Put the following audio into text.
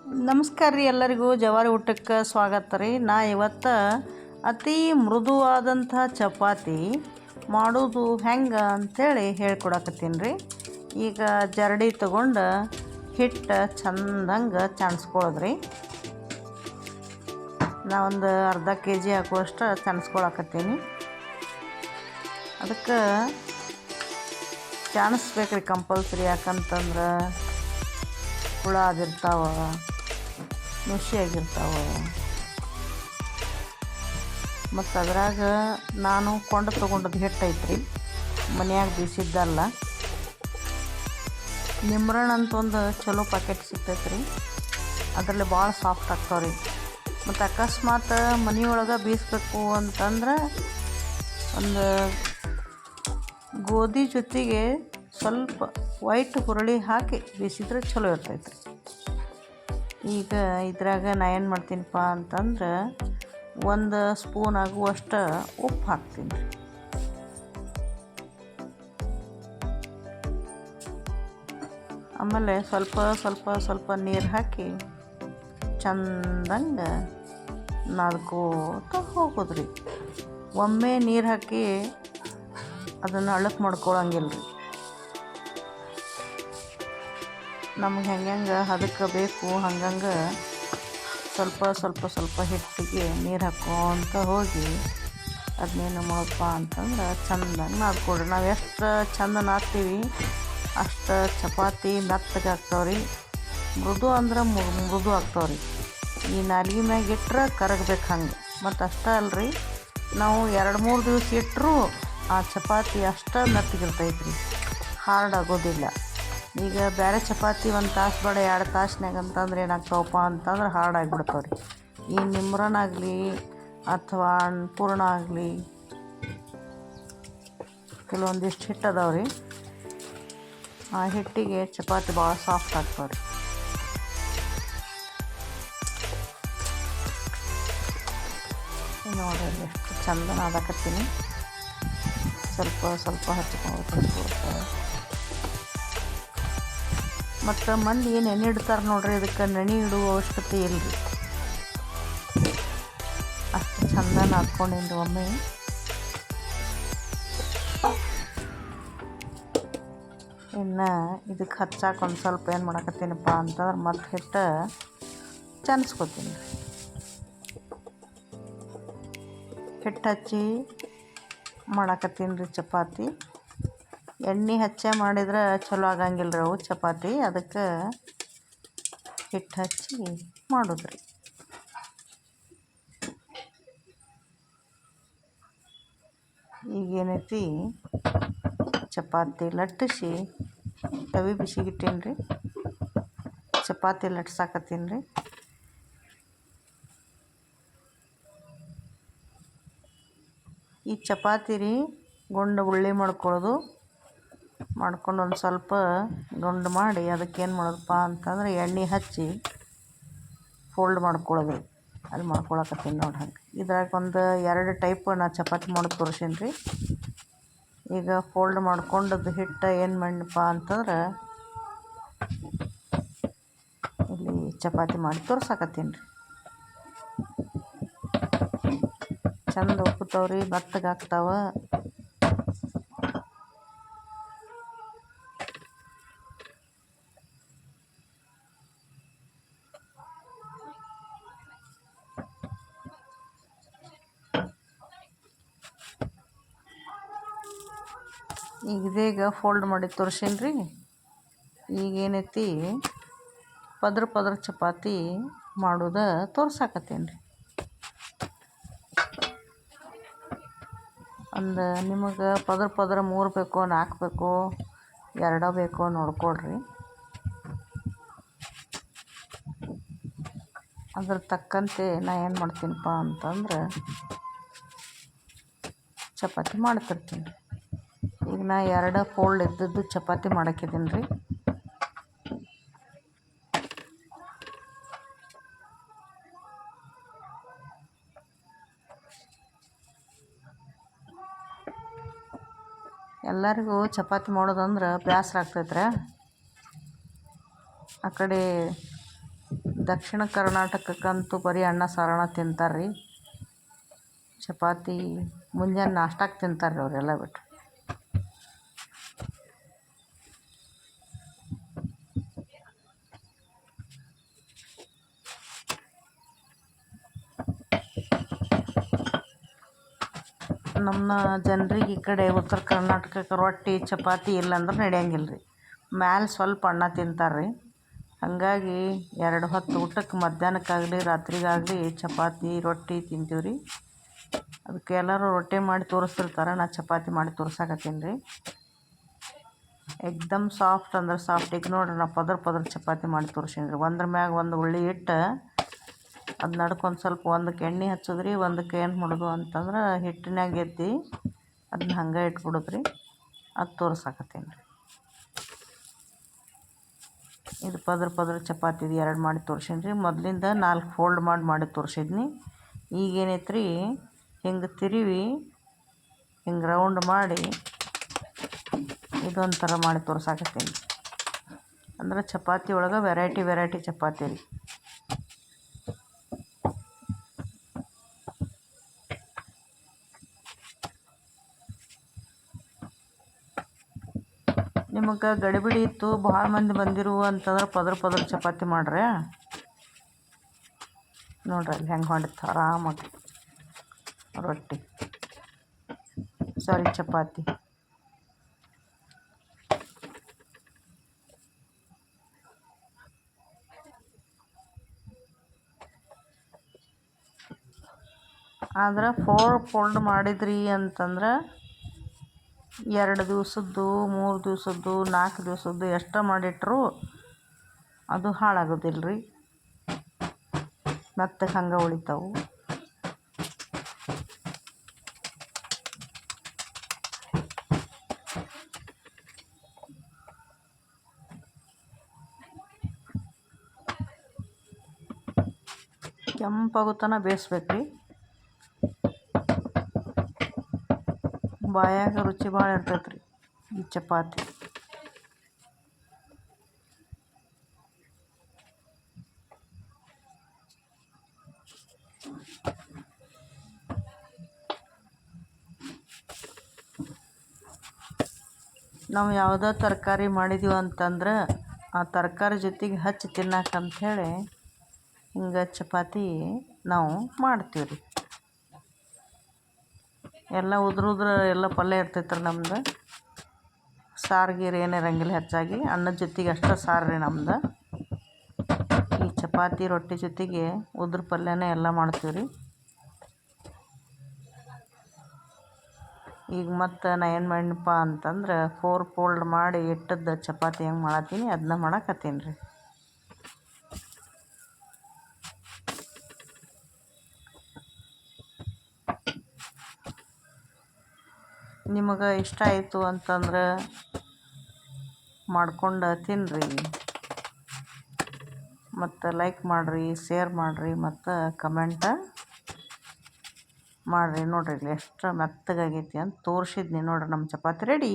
ನಮಸ್ಕಾರ ರೀ ಎಲ್ಲರಿಗೂ ಜವಾರಿ ಊಟಕ್ಕೆ ಸ್ವಾಗತ ರೀ. ನಾ ಇವತ್ತು ಅತಿ ಮೃದುವಾದಂಥ ಚಪಾತಿ ಮಾಡೋದು ಹೆಂಗೆ ಅಂಥೇಳಿ ಹೇಳ್ಕೊಡಕತ್ತೀನಿ ರೀ. ಈಗ ಜರಡಿ ತಗೊಂಡು ಹಿಟ್ಟು ಚಂದಂಗೆ ಚಾಣಿಸ್ಕೊಳ್ಳೋದ್ರಿ. ನಾ ಒಂದು ಅರ್ಧ kg ಹಾಕುವಷ್ಟು ಚಾಣಿಸ್ಕೊಳಕತ್ತೀನಿ. ಅದಕ್ಕೆ ಚಾಣಿಸ್ಬೇಕ್ರಿ ಕಂಪಲ್ಸರಿ. ಯಾಕಂತಂದ್ರೆ ಹುಳ ಅದಿರ್ತಾವ, ನುಸಿಯಾಗಿರ್ತಾವೆ. ಮತ್ತು ಅದ್ರಾಗ ನಾನು ಕೊಂಡು ತೊಗೊಂಡದ್ದು ಹಿಟ್ಟು ಐತ್ರಿ, ಮನ್ಯಾಗ ಬೀಸಿದ್ದಲ್ಲ. ನಿಮ್ರಣ ಅಂತ ಒಂದು ಚಲೋ ಪ್ಯಾಕೆಟ್ ಸಿಗ್ತೈತೆ ರೀ, ಅದರಲ್ಲಿ ಭಾಳ ಸಾಫ್ಟ್ ಆಗ್ತಾವೆ ರೀ. ಮತ್ತು ಅಕಸ್ಮಾತ್ ಮನೆಯೊಳಗೆ ಬೀಸಬೇಕು ಅಂತಂದ್ರೆ ಒಂದು ಗೋಧಿ ಜೊತೆಗೆ ಸ್ವಲ್ಪ ವೈಟ್ ಹುರುಳಿ ಹಾಕಿ ಬೀಸಿದ್ರೆ ಚಲೋ ಇರ್ತೈತೆ ರೀ. ಈಗ ಇದ್ರಾಗ ನಾ ಏನು ಮಾಡ್ತೀನಪ್ಪ ಅಂತಂದ್ರೆ 1 ಸ್ಪೂನ್ ಆಗುವಷ್ಟು ಉಪ್ಪು ಹಾಕ್ತೀನಿ ರೀ. ಆಮೇಲೆ ಸ್ವಲ್ಪ ನೀರು ಹಾಕಿ ಚಂದಂಗೆ ನಾದ್ಕೋತ ಹೋಗೋದ್ರಿ. ಒಮ್ಮೆ ನೀರು ಹಾಕಿ ಅದನ್ನು ಅಳಕ್ಕೆ ಮಾಡ್ಕೊಳಂಗಿಲ್ಲ ರೀ. ನಮ್ಗೆ ಹೆಂಗೆ ಅದಕ್ಕೆ ಬೇಕು ಹಂಗಂಗೆ ಸ್ವಲ್ಪ ಹಿಟ್ಟಿಗೆ ನೀರು ಹಾಕ್ಕೊತ ಹೋಗಿ ಅದನ್ನೇನು ಮಾಡಪ್ಪ ಅಂತಂದ್ರೆ ಚಂದಂಗೆ ನಾದ್ಕೊಡ್ರಿ. ನಾವು ಎಷ್ಟು ಚಂದ ನಾದ್ತೀವಿ ಅಷ್ಟು ಚಪಾತಿ ಮೆತ್ತಗೆ ಆಗ್ತಾವ್ರಿ. ಮೃದು ಅಂದ್ರೆ ಮೃದು ಆಗ್ತಾವ್ರಿ. ಈ ನಾಲ್ಗೆ ಮ್ಯಾಗ ಇಟ್ಟರೆ ಕರಗಬೇಕು ಹಂಗೆ. ಮತ್ತು ಅಷ್ಟೇ ಅಲ್ರಿ, ನಾವು 2-3 ದಿವಸ ಇಟ್ಟರೂ ಆ ಚಪಾತಿ ಅಷ್ಟು ಮೆತ್ತಗಿರ್ತೈತೆ ರೀ, ಹಾರ್ಡ್ ಆಗೋದಿಲ್ಲ. ಈಗ ಬೇರೆ ಚಪಾತಿ 1 ತಾಸು ಬೇಡ 2 ತಾಸ್ನಾಗ ಅಂತಂದ್ರೆ ಏನಾಗ್ತಾವಪ್ಪ ಅಂತಂದ್ರೆ ಹಾರ್ಡ್ ಆಗಿಬಿಡ್ತಾವೆ ರೀ. ಈ ನಿಮ್ರನಾಗಲಿ ಅಥವಾ ಪೂರ್ಣ ಆಗಲಿ ಕೆಲವೊಂದಿಷ್ಟು ಹಿಟ್ಟು ಅದಾವೆ ರೀ, ಆ ಹಿಟ್ಟಿಗೆ ಚಪಾತಿ ಭಾಳ ಸಾಫ್ಟ್ ಆಗ್ತಾವೆ ರೀ. ನೋಡ್ರಿ ಎಷ್ಟು ಚಂದ ನಾದಾಕತ್ತೀನಿ. ಸ್ವಲ್ಪ ಹಚ್ಕೊಳ್ತಾರೆ. ಮತ್ತು ಮಂದಿ ನೆನೆ ಇಡ್ತಾರೆ ನೋಡ್ರಿ, ಇದಕ್ಕೆ ನೆನೆ ಇಡುವ ಅವಶ್ಯಕತೆ ಇಲ್ಲ ರೀ. ಅಷ್ಟು ಚಂದ ನಾದ್ಕೊಂಡಿದ್ದು ಒಮ್ಮೆ. ಇನ್ನು ಇದಕ್ಕೆ ಹಚ್ಚಾಕ ಒಂದು ಸ್ವಲ್ಪ ಏನು ಮಾಡಕತ್ತೀನಪ್ಪ ಅಂತಂದ್ರೆ ಮತ್ತು ಹಿಟ್ಟು ಚಾಣಿಸ್ಕೊತೀನಿ. ಹಿಟ್ಟು ಹಚ್ಚಿ ಮಾಡಕತ್ತೀನಿ ರೀ ಚಪಾತಿ. ಎಣ್ಣೆ ಹಚ್ಚೆ ಮಾಡಿದ್ರೆ ಚಲೋ ಆಗಂಗಿಲ್ಲ ರೀ ಅವು ಚಪಾತಿ, ಅದಕ್ಕೆ ಹಿಟ್ಟು ಹಚ್ಚಿ ಮಾಡೋದ್ರಿ. ಈಗೇನೈತಿ ಚಪಾತಿ ಲಟ್ಟಿಸಿ ತವಿ ಬಿಸಿಗಿಟ್ಟೀನಿ ರೀ, ಚಪಾತಿ ಲಟ್ಸಾಕತ್ತೀನಿ ರೀ. ಈ ಚಪಾತಿ ರೀ ಗುಂಡು ಉಳ್ಳಿ ಮಾಡ್ಕೊಳ್ಳೋದು, ಮಾಡ್ಕೊಂಡು ಒಂದು ಸ್ವಲ್ಪ ಗುಂಡು ಮಾಡಿ ಅದಕ್ಕೇನು ಮಾಡೋದಪ್ಪ ಅಂತಂದ್ರೆ ಎಣ್ಣೆ ಹಚ್ಚಿ ಫೋಲ್ಡ್ ಮಾಡ್ಕೊಳ್ಳೋದು ರೀ. ಅಲ್ಲಿ ಮಾಡ್ಕೊಳಕತ್ತೀನಿ ನೋಡಿ ಹಂಗೆ. ಇದ್ರಾಗ ಒಂದು 2 ಟೈಪ್ ನಾ ಚಪಾತಿ ಮಾಡೋದು ತೋರಿಸೀನಿ ರೀ. ಈಗ ಫೋಲ್ಡ್ ಮಾಡ್ಕೊಂಡದ್ದು ಹಿಟ್ಟು ಏನು ಮಾಡಪ್ಪ ಅಂತಂದ್ರೆ ಇಲ್ಲಿ ಚಪಾತಿ ಮಾಡಿ ತೋರ್ಸಾಕತ್ತೀನಿ ರೀ. ಚಂದ ಉಪ್ಪುತ್ತವ್ರಿ, ಮೆತ್ತಗಾಗ್ತಾವ. ಈಗ ಇದೀಗ ಫೋಲ್ಡ್ ಮಾಡಿ ತೋರಿಸೀನಿ ರೀ. ಈಗೇನೈತಿ ಪದ್ರ ಚಪಾತಿ ಮಾಡೋದು ತೋರ್ಸಾಕತ್ತೀನಿ ರೀ. ಒಂದು ನಿಮಗೆ ಪದ್ರ 3 ಬೇಕೋ 4 ಬೇಕೋ 2 ಬೇಕೋ ನೋಡ್ಕೊಳ್ರಿ. ಅದ್ರ ತಕ್ಕಂತೆ ನಾ ಏನು ಮಾಡ್ತೀನಪ್ಪ ಅಂತಂದ್ರೆ ಚಪಾತಿ ಮಾಡ್ತಿರ್ತೀನಿ ರೀ. ಈಗ ನಾ 2 ಫೋಲ್ಡ್ ಇದ್ದದ್ದು ಚಪಾತಿ ಮಾಡಕ್ಕಿದ್ದೀನಿ ರೀ. ಎಲ್ಲರಿಗೂ ಚಪಾತಿ ಮಾಡೋದಂದ್ರೆ ಬೇಸರ ಆಗ್ತೈತ್ರಿ. ಆ ಕಡೆ ದಕ್ಷಿಣ ಕರ್ನಾಟಕಕ್ಕಂತೂ ಬರೀ ಅನ್ನ ಸಾರಣ ತಿಂತಾರೆ ರೀ. ಚಪಾತಿ ಮುಂಜಾನೆ ನಾಷ್ಟಾಕ್ಕೆ ತಿಂತಾರೆ ರೀ ಅವರೆಲ್ಲ ಬಿಟ್ಟು. ನಮ್ಮ ಜನರಿಗೆ ಈ ಕಡೆ ಉತ್ತರ ಕರ್ನಾಟಕಕ್ಕೆ ರೊಟ್ಟಿ ಚಪಾತಿ ಇಲ್ಲಾಂದ್ರೆ ನಡೆಯಂಗಿಲ್ಲ ರೀ. ಮ್ಯಾಲೆ ಸ್ವಲ್ಪ ಅನ್ನ ತಿಂತಾರೆ ರೀ. ಹಾಗಾಗಿ 2 ಹೊತ್ತು ಊಟಕ್ಕೆ ಮಧ್ಯಾಹ್ನಕ್ಕಾಗಲಿ ರಾತ್ರಿಗಾಗಲಿ ಚಪಾತಿ ರೊಟ್ಟಿ ತಿಂತೀವಿ ರೀ. ಅದಕ್ಕೆ ಎಲ್ಲರೂ ರೊಟ್ಟಿ ಮಾಡಿ ತೋರಿಸ್ತಿರ್ತಾರೆ, ನಾ ಚಪಾತಿ ಮಾಡಿ ತೋರ್ಸಾಕತ್ತೀನಿ ರೀ. ಎಕ್ದಮ್ ಸಾಫ್ಟ್ ಅಂದ್ರೆ ಸಾಫ್ಟ್. ಈಗ ನೋಡ್ರಿ ನಾ ಪದರ ಚಪಾತಿ ಮಾಡಿ ತೋರ್ಸೀನಿ ರೀ. ಒಂದ್ರ ಮ್ಯಾಗ ಒಂದು ಉಳ್ಳಿ ಇಟ್ಟು ಅದು ನಡ್ಕೊಂಡು ಸ್ವಲ್ಪ ಒಂದಕ್ಕೆ ಎಣ್ಣೆ ಹಚ್ಚೋದ್ರಿ, ಒಂದಕ್ಕೆ ಏನು ಮಾಡೋದು ಅಂತಂದ್ರೆ ಹಿಟ್ಟಿನಾಗ ಎದ್ದು ಅದನ್ನ ಹಂಗೆ ಇಟ್ಬಿಡೋದ್ರಿ. ಅದು ತೋರ್ಸಾಕತ್ತೀನಿ ರೀ. ಇದು ಪದರ ಚಪಾತಿದು 2 ಮಾಡಿ ತೋರ್ಸೀನಿ ರೀ. ಮೊದಲಿಂದ 4 ಫೋಲ್ಡ್ ಮಾಡಿ ತೋರಿಸಿದ್ನಿ. ಈಗೇನೈತೆ ರೀ, ಹಿಂಗೆ ತಿರುವಿ ಹಿಂಗೆ ರೌಂಡ್ ಮಾಡಿ ಇದೊಂಥರ ಮಾಡಿ ತೋರ್ಸಾಕತ್ತೀನಿ. ಅಂದ್ರೆ ಚಪಾತಿ ಒಳಗೆ ವೆರೈಟಿ ಚಪಾತಿ ರೀ. ನಿಮಗೆ ಗಡಿಬಿಡಿ ಇತ್ತು, ಭಾಳ ಮಂದಿ ಬಂದಿರು ಅಂತಂದ್ರೆ ಪದರ ಚಪಾತಿ ಮಾಡ್ರೆ. ನೋಡ್ರಿ ಅಲ್ಲಿ ಹೆಂಗೆ ಹೊಂಡಿತ್ತು ಆರಾಮಾಗಿ ರೊಟ್ಟಿ ಚಪಾತಿ. ಆದ್ರೆ 4 ಫೋಲ್ಡ್ ಮಾಡಿದ್ರಿ ಅಂತಂದ್ರೆ 2 ದಿವಸದ್ದು 3 ದಿವಸದ್ದು 4 ದಿವಸದ್ದು ಎಷ್ಟು ಮಾಡಿಟ್ರು ಅದು ಹಾಳಾಗೋದಿಲ್ಲ ರೀ. ಮತ್ತೆ ಹಂಗೆ ಉಳಿತಾವು. ಕೆಂಪಾಗೋ ತನಕ ಬೇಯಿಸ್ಬೇಕು ರೀ. ಬಾಯಾಗ ರುಚಿ ಭಾಳ ಇರ್ತೈತೆ ರೀ ಈ ಚಪಾತಿ. ನಾವು ಯಾವುದೋ ತರಕಾರಿ ಮಾಡಿದೀವಿ ಅಂತಂದ್ರೆ ಆ ತರಕಾರಿ ಜೊತೆಗೆ ಹಚ್ಚಿ ತಿನ್ನಕ್ಕಂಥೇಳಿ ಹಿಂಗೆ ಚಪಾತಿ ನಾವು ಮಾಡ್ತೀವಿ ರೀ. ಎಲ್ಲ ಉದ್ರ ಎಲ್ಲ ಪಲ್ಯ ಇರ್ತೈತೆ ರೀ ನಮ್ದು. ಸಾರು ಗೀರು ಏನು ಇರಂಗಿಲ್ಲ, ಹೆಚ್ಚಾಗಿ ಅನ್ನದ ಜೊತೆಗೆ ಅಷ್ಟೇ ಸಾರು ರೀ ನಮ್ದು. ಈ ಚಪಾತಿ ರೊಟ್ಟಿ ಜೊತೆಗೆ ಉದ್ರ ಪಲ್ಯನೇ ಎಲ್ಲ ಮಾಡ್ತೀವಿ ರೀ. ಈಗ ಮತ್ತು ನಾ ಏನು ಮಾಡಿನಪ್ಪ ಅಂತಂದ್ರೆ 4 ಫೋಲ್ಡ್ ಮಾಡಿ ಇಟ್ಟದ್ದು ಚಪಾತಿ ಹೆಂಗೆ ಮಾಡತ್ತೀನಿ ಅದನ್ನ ಮಾಡಕತ್ತೀನಿ ರೀ. ನಿಮಗೆ ಇಷ್ಟ ಆಯಿತು ಅಂತಂದ್ರೆ ಮಾಡ್ಕೊಂಡು ತಿನ್ನಿರಿ, ಮತ್ತು ಲೈಕ್ ಮಾಡಿರಿ, ಶೇರ್ ಮಾಡಿರಿ, ಮತ್ತು ಕಮೆಂಟ ಮಾಡಿರಿ. ನೋಡಿರಿ ಎಷ್ಟು ಮೆತ್ತಗಾಗೈತಿ ಅಂತ ತೋರಿಸಿದ್ನಿ. ನೋಡಿರಿ ನಮ್ಮ ಚಪಾತಿ ರೆಡಿ.